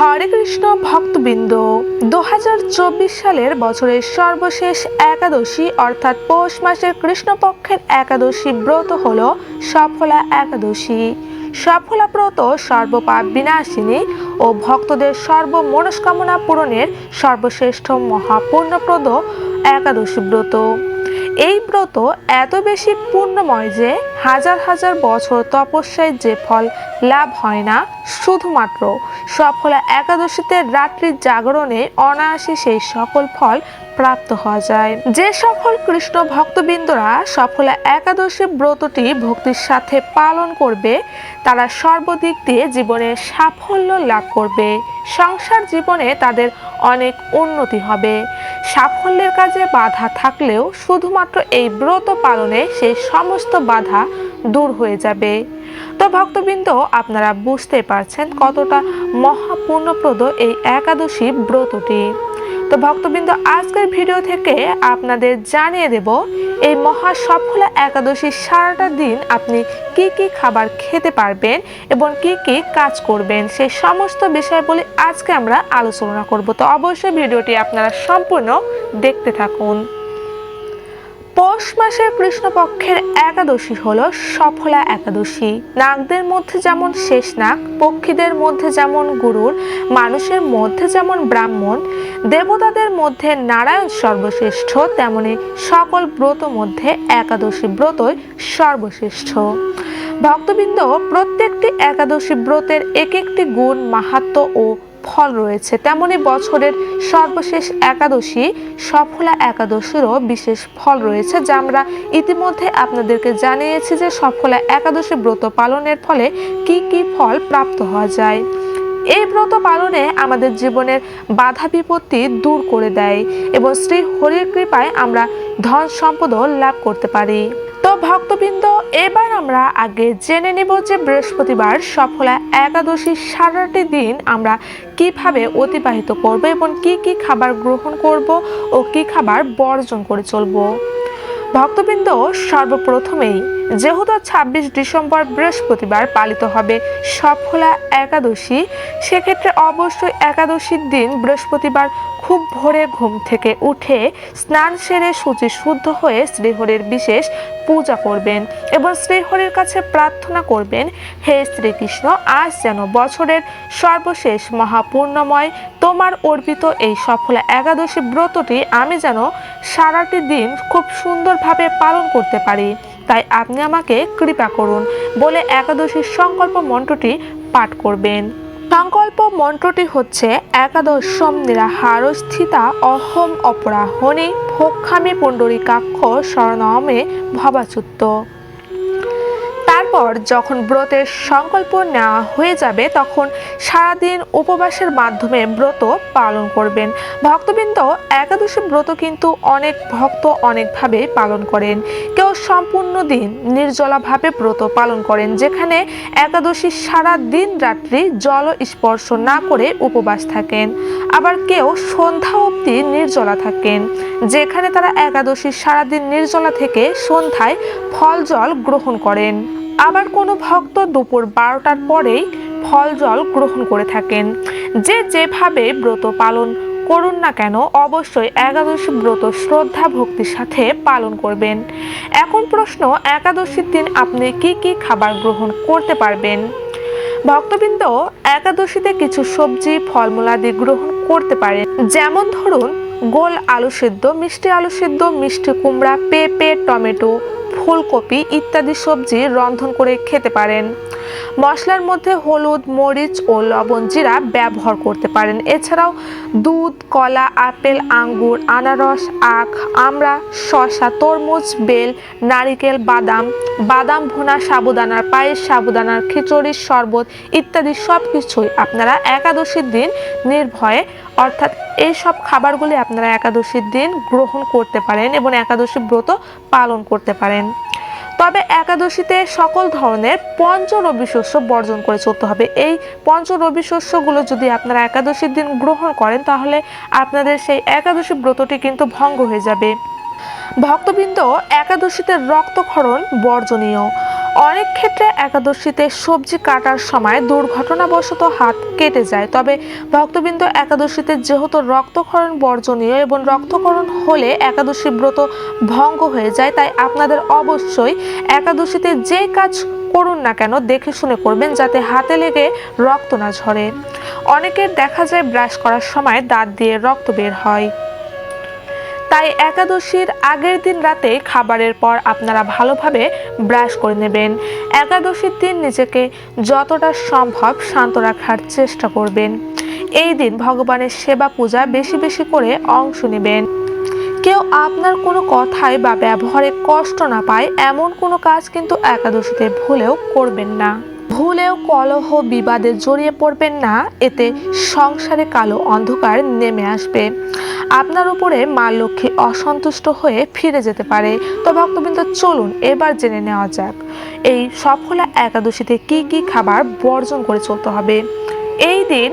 হরে কৃষ্ণ ভক্তবৃন্দ, 2024 সালের বছরের সর্বশেষ একাদশী অর্থাৎ পৌষ মাসের কৃষ্ণপক্ষের একাদশী ব্রত হল সফলা একাদশী। সফলা ব্রত সর্বপাপ বিনাশিনী ও ভক্তদের সর্বমনস্কামনা পূরণের সর্বশ্রেষ্ঠ মহাপুণ্যপ্রদ একাদশী ব্রত। এই ব্রত এত বেশি পুণ্যময় যে হাজার হাজার বছর তপস্যায় যে ফল লাভ হয় না, শুধুমাত্র সফলা একাদশীতে রাত্রি জাগরণে অনায়াসে সেই সকল ফল প্রাপ্ত হওয়া যায়। যে সকল কৃষ্ণ ভক্তবৃন্দরা সফলা একাদশী ব্রতটি ভক্তির সাথে পালন করবে তারা সর্বদিক দিয়ে জীবনে সাফল্য লাভ করবে। সংসার জীবনে তাদের অনেক উন্নতি হবে। সাফল্যের কাজে বাধা থাকলেও শুধুমাত্র এই ব্রত পালনে সেই সমস্ত বাধা দূর হয়ে যাবে। তো ভক্তবৃন্দ, আপনারা বুঝতে পারছেন কতটা মহাপুণ্যপ্রদ এই একাদশী ব্রতটি। তো ভক্তবৃন্দ, আজকের ভিডিও থেকে আপনাদের জানিয়ে দেব এই মহা সফলা একাদশীর সারাটা দিন আপনি কি কি খাবার খেতে পারবেন এবং কি কি কাজ করবেন, সেই সমস্ত বিষয়গুলি আজকে আমরা আলোচনা করব। তো অবশ্যই ভিডিওটি আপনারা সম্পূর্ণ দেখতে থাকুন। পৌষ মাসের কৃষ্ণপক্ষের একাদশী হলো সফলা একাদশী। নাগদের মধ্যে যেমন শেষ নাগ, পক্ষীদের মধ্যে যেমন গরুড়, মানুষের মধ্যে যেমন ব্রাহ্মণ, দেবতাদের মধ্যে নারায়ণ সর্বশ্রেষ্ঠ, তেমনি সকল ব্রত মধ্যে একাদশী ব্রতই সর্বশ্রেষ্ঠ। ভক্তবৃন্দ, প্রত্যেকটি একাদশী ব্রতের এক একটি গুণ, মাহাত্ম্য ও ফল রয়েছে। তেমনি বছরের সর্বশেষ একাদশী সফলা একাদশীরও বিশেষ ফল রয়েছে, যা আমরা ইতিমধ্যে আপনাদেরকে জানিয়েছি যে সফলা একাদশী ব্রত পালনের ফলে কি কি ফল প্রাপ্ত হওয়া যায়। এই ব্রত পালনে আমাদের জীবনের বাধা বিপত্তি দূর করে দেয় এবং শ্রী হরির কৃপায় আমরা ধন সম্পদও লাভ করতে পারি। তো ভক্তবৃন্দ, এবার আমরা আগে জেনে নেব যে বৃহস্পতিবার সফলা একাদশীর সারাটি দিন আমরা কিভাবে অতিবাহিত করব এবং কি কি খাবার গ্রহণ করব ও কি খাবার বর্জন করে চলব। ভক্তবৃন্দ, সর্বপ্রথমেই যেহেতু 26 ডিসেম্বর বৃহস্পতিবার পালিত হবে সফলা একাদশী, সেক্ষেত্রে অবশ্যই একাদশীর দিন বৃহস্পতিবার খুব ভোরে ঘুম থেকে উঠে স্নান সেরে শুচি শুদ্ধ হয়ে শ্রীহরির বিশেষ পূজা করবেন এবং শ্রীহরির কাছে প্রার্থনা করবেন, হে শ্রীকৃষ্ণ, আজ যেন বছরের সর্বশেষ মহাপূর্ণময় তোমার অর্পিত এই সফলা একাদশী ব্রতটি আমি যেন সারাটি দিন খুব সুন্দরভাবে পালন করতে পারি, তাই আপনি আমাকে কৃপা করুন বলে একাদশীর সংকল্প মন্ত্রটি পাঠ করবেন। সংকল্প মন্ত্রটি হচ্ছে, একাদশম নিরাহার স্থিতা অহম অপরাহণি ভক্ষামি পুণ্ডরীকাক্ষ শরণমে ভবাচ্যুত। তারপর যখন ব্রতের সংকল্প নেওয়া হয়ে যাবে তখন সারাদিন উপবাসের মাধ্যমে ব্রত পালন করবেন। ভক্তবৃন্দ, একাদশী ব্রত কিন্তু অনেক ভক্ত অনেকভাবে পালন করেন। কেউ সম্পূর্ণ দিন নির্জলাভাবে ব্রত পালন করেন, যেখানে একাদশী সারা দিন রাত্রি জল স্পর্শ না করে উপবাস থাকেন। আবার কেউ সন্ধ্যা অবধি নির্জলা থাকেন, যেখানে তারা একাদশীর সারাদিন নির্জলা থেকে সন্ধ্যায় ফল জল গ্রহণ করেন। আবার কোনো ভক্ত দুপুর 12টার পরেই ফল জল গ্রহণ করে থাকেন। যে যেভাবে ব্রত পালন করুন না কেন, অবশ্যই একাদশী ব্রত শ্রদ্ধা ভক্তির সাথে পালন করবেন। এখন প্রশ্ন, একাদশীর দিন আপনি কি কি খাবার গ্রহণ করতে পারবেন। ভক্তবৃন্দ, একাদশীতে কিছু সবজি ফলমূলাদি গ্রহণ করতে পারেন, যেমন ধরুন গোল আলু সেদ্ধ, মিষ্টি আলু সেদ্ধ, মিষ্টি কুমড়া, পেঁপে, টমেটো, ফুলকপি ইত্যাদি সবজি রন্ধন করে খেতে পারেন। মশলার মধ্যে হলুদ, মরিচ ও লবণ, জিরা ব্যবহার করতে পারেন। এছাড়াও দুধ, কলা, আপেল, আঙ্গুর, আনারস, আখ, আমড়া, শসা, তরমুজ, বেল, নারিকেল, বাদাম ভুনা, সাবুদানার পায়েস, সাবুদানার খিচুড়ির শরবত ইত্যাদি সব কিছুই আপনারা একাদশীর দিন নির্ভয়ে অর্থাৎ এই সব খাবারগুলি আপনারা একাদশীর দিন গ্রহণ করতে পারেন এবং একাদশী ব্রত পালন করতে পারেন। তবে একাদশীতে সকল ধরনের পঞ্চরবি শস্য বর্জন করে চলতে হবে। এই পঞ্চরবি শস্যগুলো যদি আপনারা একাদশীর দিন গ্রহণ করেন তাহলে আপনাদের সেই একাদশী ব্রতটি কিন্তু ভঙ্গ হয়ে যাবে। ভক্তবৃন্দ, একাদশীতে রক্তক্ষরণ বর্জনীয়। অনেক ক্ষেত্রে একাদশীতে সবজি কাটার সময় দুর্ঘটনাবশত হাত কেটে যায়। তবে ভক্তবৃন্দ, একাদশীতে যেহেতু রক্তক্ষরণ বর্জনীয় এবং রক্তক্ষরণ হলে একাদশী ব্রত ভঙ্গ হয়ে যায়, তাই আপনাদের অবশ্যই একাদশীতে যে কাজ করুন না কেন দেখে শুনে করবেন, যাতে হাতে লেগে রক্ত না ঝরে। অনেকের দেখা যায় ব্রাশ করার সময় দাঁত দিয়ে রক্ত বের হয়। তাই একাদশীর আগের দিন রাতে খাবারের পর আপনারা ভালোভাবে ব্রাশ করে নেবেন। একাদশীর দিন নিজেকে যতটা সম্ভব শান্ত রাখার চেষ্টা করবেন। এই দিন ভগবানের সেবা পূজা বেশি বেশি করে অংশ নেবেন। কেউ আপনার কোনো কথায় বা ব্যবহারে কষ্ট না পায় এমন কোনো কাজ কিন্তু একাদশীতে ভুলেও করবেন না। ভুলেও কলহ বিবাদে জড়িয়ে পড়বেন না, এতে সংসারে কালো অন্ধকার নেমে আসবে। আপনার উপরে মা লক্ষ্মী অসন্তুষ্ট হয়ে ফিরে যেতে পারে। তো ভক্তবৃন্দ, চলুন এবার জেনে নেওয়া যাক এই সফলা একাদশীতে কি কি খাবার বর্জন করে চলতে হবে। এই দিন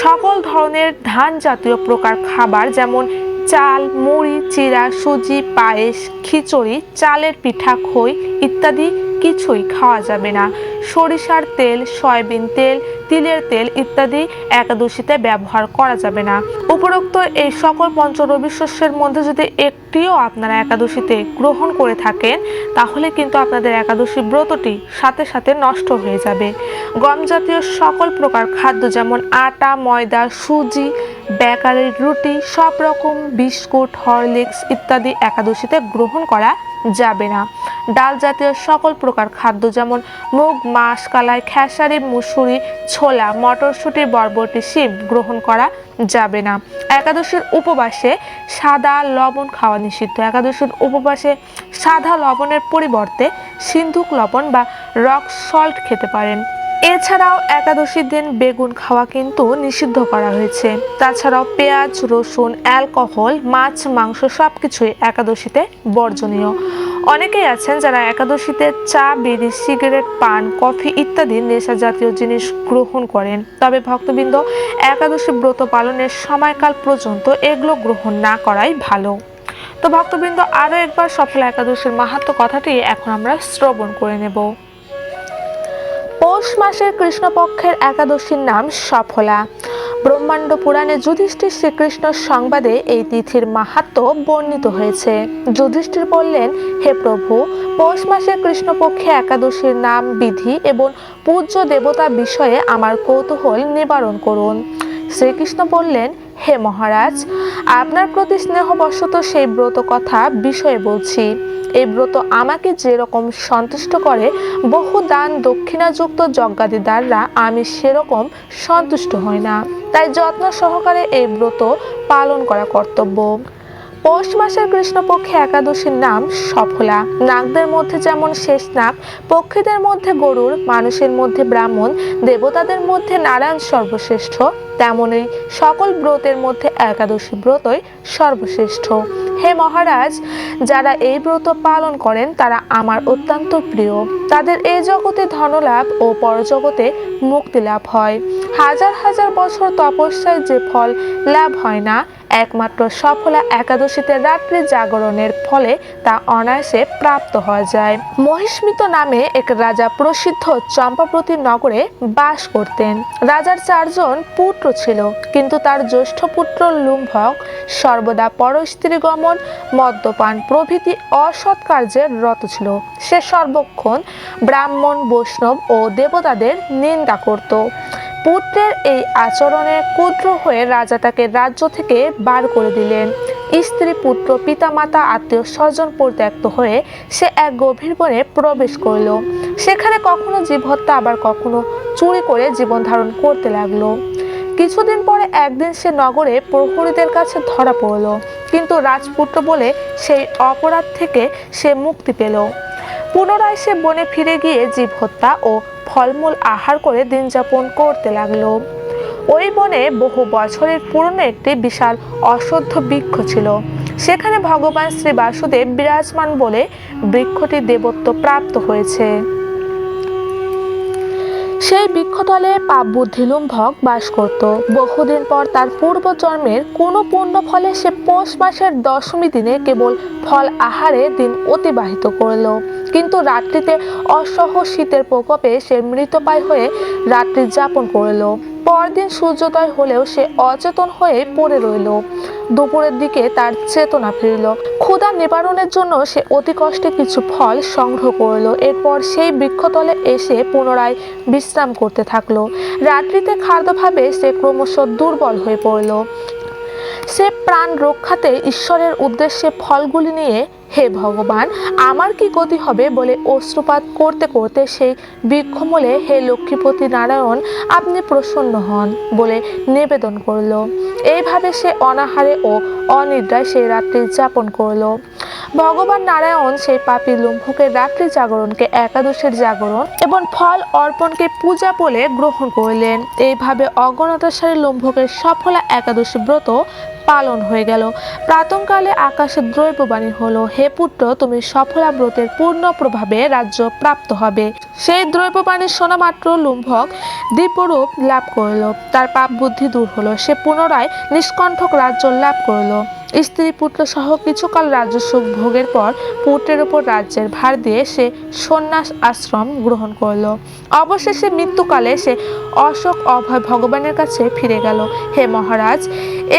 সকল ধরনের ধান জাতীয় প্রকার খাবার যেমন চাল, মুড়ি, চিড়া, সুজি, পায়েস, খিচুড়ি, চালের পিঠা, খই ইত্যাদি কিছুই খাওয়া যাবে না। সরিষার তেল, সয়াবিন তেল, তিলের তেল ইত্যাদি একাদশীতে ব্যবহার করা যাবে না। উপরোক্ত এই সকল পঞ্চরবি শস্যের মধ্যে যদি একটিও আপনারা একাদশীতে গ্রহণ করে থাকেন, তাহলে কিন্তু আপনাদের একাদশী ব্রতটি সাথে সাথে নষ্ট হয়ে যাবে। গম জাতীয় সকল প্রকার খাদ্য যেমন আটা, ময়দা, সুজি, বেকারির রুটি, সব রকম বিস্কুট, হরলিক্স ইত্যাদি একাদশীতে গ্রহণ করা যাবে না। ডাল জাতীয় সকল প্রকার খাদ্য যেমন মুগ, মাস, কালাই, খেসারি, মুসুরি, ছোলা, মটরশুঁটি, বরবটি, শিম গ্রহণ করা যাবে না। একাদশীর উপবাসে সাদা লবণ খাওয়া নিষিদ্ধ। একাদশীর উপবাসে সাদা লবণের পরিবর্তে সিন্ধুক লবণ বা রক সল্ট খেতে পারেন। এছাড়াও একাদশীর দিন বেগুন খাওয়া কিন্তু নিষিদ্ধ করা হয়েছে। তাছাড়াও পেঁয়াজ, রসুন, অ্যালকোহল, মাছ, মাংস সবকিছুই একাদশীতে বর্জনীয়। অনেকেই আছেন যারা একাদশীতে চা, বিড়ি, সিগারেট, পান, কফি ইত্যাদি নেশা জাতীয় জিনিস গ্রহণ করেন। তবে ভক্তবৃন্দ, একাদশী ব্রত পালনের সময়কাল পর্যন্ত এগুলো গ্রহণ না করাই ভালো। তো ভক্তবৃন্দ, আরও একবার সফলা একাদশীর মাহাত্ম্য কথাটি এখন আমরা শ্রবণ করে নেব। পৌষ মাসের কৃষ্ণপক্ষের একাদশীর নাম সফলা। ব্রহ্মাণ্ড পুরাণে যুধিষ্ঠির শ্রীকৃষ্ণ সংবাদে এই তিথির মাহাত্ম্য বর্ণিত হয়েছে। যুধিষ্ঠির বললেন, হে প্রভু, পৌষ মাসের কৃষ্ণপক্ষে একাদশীর নাম, বিধি এবং পূজ্য দেবতা বিষয়ে আমার কৌতূহল নিবারণ করুন। শ্রীকৃষ্ণ বললেন, হে মহারাজ, আপনার প্রতি স্নেহবশত সেই ব্রত কথা বিষয়ে বলছি। এই ব্রত আমাকে যেরকম সন্তুষ্ট করে, বহু দান দক্ষিণাযুক্ত যজ্ঞাদি দ্বারা আমি সেরকম সন্তুষ্ট হই না। তাই যত্ন সহকারে এই ব্রত পালন করা কর্তব্য। পৌষ মাসের কৃষ্ণপক্ষে একাদশীর নাম সফলা। নাগদের মধ্যে যেমন শেষ নাগ, পক্ষীদের মধ্যে গরুড়, মানুষের মধ্যে ব্রাহ্মণ, দেবতাদের মধ্যে নারায়ণ সর্বশ্রেষ্ঠ, তেমনই সকল ব্রতের মধ্যে একাদশী ব্রতই সর্বশ্রেষ্ঠ। হে মহারাজ, যারা এই ব্রত পালন করেন তারা আমার অত্যন্ত প্রিয়। তাদের এই জগতে ধনলাভ ও পরজগতে মুক্তি লাভ হয়। হাজার হাজার বছর তপস্যায় যে ফল লাভ হয় না, একমাত্র সফলা একাদশীতে রাত্রি জাগরণের ফলে তা অনায়াসে প্রাপ্ত হওয়া যায়। মহিষ্মিত নামে এক রাজা প্রসিদ্ধ চম্পাবতী নগরে বাস করতেন। রাজার 4 জন পুত্র ছিল, কিন্তু তার জ্যেষ্ঠ পুত্র লুম্ভক সর্বদা পরস্ত্রী গমন, মদ্যপান প্রভৃতি অসৎ কার্যের রত ছিল। সে সর্বক্ষণ ব্রাহ্মণ, বৈষ্ণব ও দেবতাদের নিন্দা করত। পুত্রের এই আচরণে ক্রুদ্ধ হয়ে রাজা তাকে রাজ্য থেকে বার করে দিলেন। স্ত্রী, পুত্র, পিতামাতা, আত্মীয় স্বজন পরিত্যক্ত হয়ে সে এক গভীর বনে প্রবেশ করল। সেখানে কখনো জীব হত্যা, আবার কখনো চুরি করে জীবন ধারণ করতে লাগলো। কিছুদিন পরে একদিন সে নগরে প্রহরীদের কাছে ধরা পড়ল, কিন্তু রাজপুত্র বলে সেই অপরাধ থেকে সে মুক্তি পেল। পুনরায় সে বনে ফিরে গিয়ে জীব হত্যা ও ফলমূল আহার করে দিন যাপন করতে লাগলো। ওই বনে বহু বছরের পুরনো একটি বিশাল অশ্বত্থ বৃক্ষ ছিল। সেখানে ভগবান শ্রী বাসুদেব বিরাজমান বলে বৃক্ষটি দেবত্ব প্রাপ্ত হয়েছে। সেই বৃক্ষতলে পাপ বুদ্ধি লুম্ভক বাস করত। বহুদিন পর তার পূর্বজন্মের কোনো পুণ্য ফলে সে পৌষ মাসের দশমী দিনে কেবল ফল আহারে দিন অতিবাহিত করল। কিন্তু রাত্রিতে অসহ্য শীতের প্রকোপে সে মৃতপ্রায় হয়ে রাত্রি যাপন করল। পরদিন সূর্যোদয় হলেও সে অচেতন হয়ে পড়ে রইল। দুপুরের দিকে তার চেতনা ফিরল। ক্ষুধা নিবারণের জন্য সে অতি কষ্টে কিছু ফল সংগ্রহ করল। এরপর সেই বৃক্ষতলে এসে পুনরায় বিশ্রাম করতে থাকলো। রাত্রিতে খাদ্যভাবে সে ক্রমশ দুর্বল হয়ে পড়ল। সে প্রাণ রক্ষাতে ঈশ্বরের উদ্দেশ্যে ফলগুলি নিয়ে, হে ভগবান, আমার কি গতি হবে বলে অশ্রুপাত করতে করতে সেই বৃক্ষমূলে, হে লক্ষ্মীপতি নারায়ণ, আপনি প্রসন্ন হন বলে নিবেদন করল। এইভাবে সে অনাহারে ও অনিদ্রায় সেই রাত্রি যাপন করল। ভগবান নারায়ণ সেই পাপী লুম্ভকের রাত্রি জাগরণকে একাদশীর জাগরণ এবং ফল অর্পণকে পূজা বলে গ্রহণ করলেন। এইভাবে অগণতাসারী লুম্ভকের সফলা একাদশী ব্রত পালন হয়ে গেল। প্রাতঃকালে আকাশে দ্রব্যবাণী হলো, হে পুত্র, তুমি সফলা ব্রতের পূর্ণ প্রভাবে রাজ্য প্রাপ্ত হবে। সেই দ্রব্যবাণী শোনা মাত্র লুম্ভক দিব্যরূপ লাভ করল। তার পাপ বুদ্ধি দূর হলো। সে পুনরায় নিষ্কণ্ঠক রাজ্য লাভ করল। স্ত্রী পুত্র সহ কিছুকাল রাজ্য সুখ ভোগের পর পুত্রের উপর রাজ্যের ভার দিয়ে সে সন্ন্যাস আশ্রম গ্রহণ করল। অবশেষে মৃত্যুকালে সে অশোক অভয় ভগবানের কাছে ফিরে গেল। হে মহারাজ,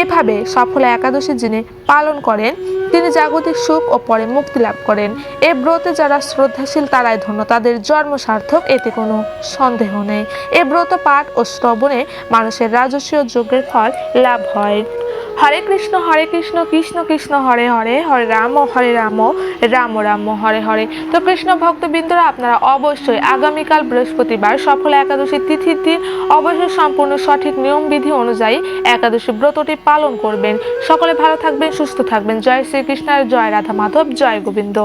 এভাবে সফলা একাদশী যিনি পালন করেন তিনি জাগতিক সুখ ও পরে মুক্তি লাভ করেন। এ ব্রতে যারা শ্রদ্ধাশীল তারাই ধন্য, তাদের জন্ম সার্থক, এতে কোনো সন্দেহ নেই। এ ব্রত পাঠ ও শ্রবণে মানুষের রাজস্বীয় যজ্ঞের ফল লাভ হয়। হরে কৃষ্ণ কৃষ্ণ কৃষ্ণ হরে হরে, হরে রাম রাম রাম হরে হরে। তো কৃষ্ণ ভক্তবৃন্দরা, আপনারা অবশ্যই আগামীকাল বৃহস্পতিবার সফলা একাদশী তিথির দিন অবশ্যই সম্পূর্ণ সঠিক নিয়মবিধি অনুযায়ী একাদশী ব্রতটি পালন করবেন। সকলে ভালো থাকবেন, সুস্থ থাকবেন। জয় শ্রীকৃষ্ণ, জয় রাধা মাধব, জয় গোবিন্দ।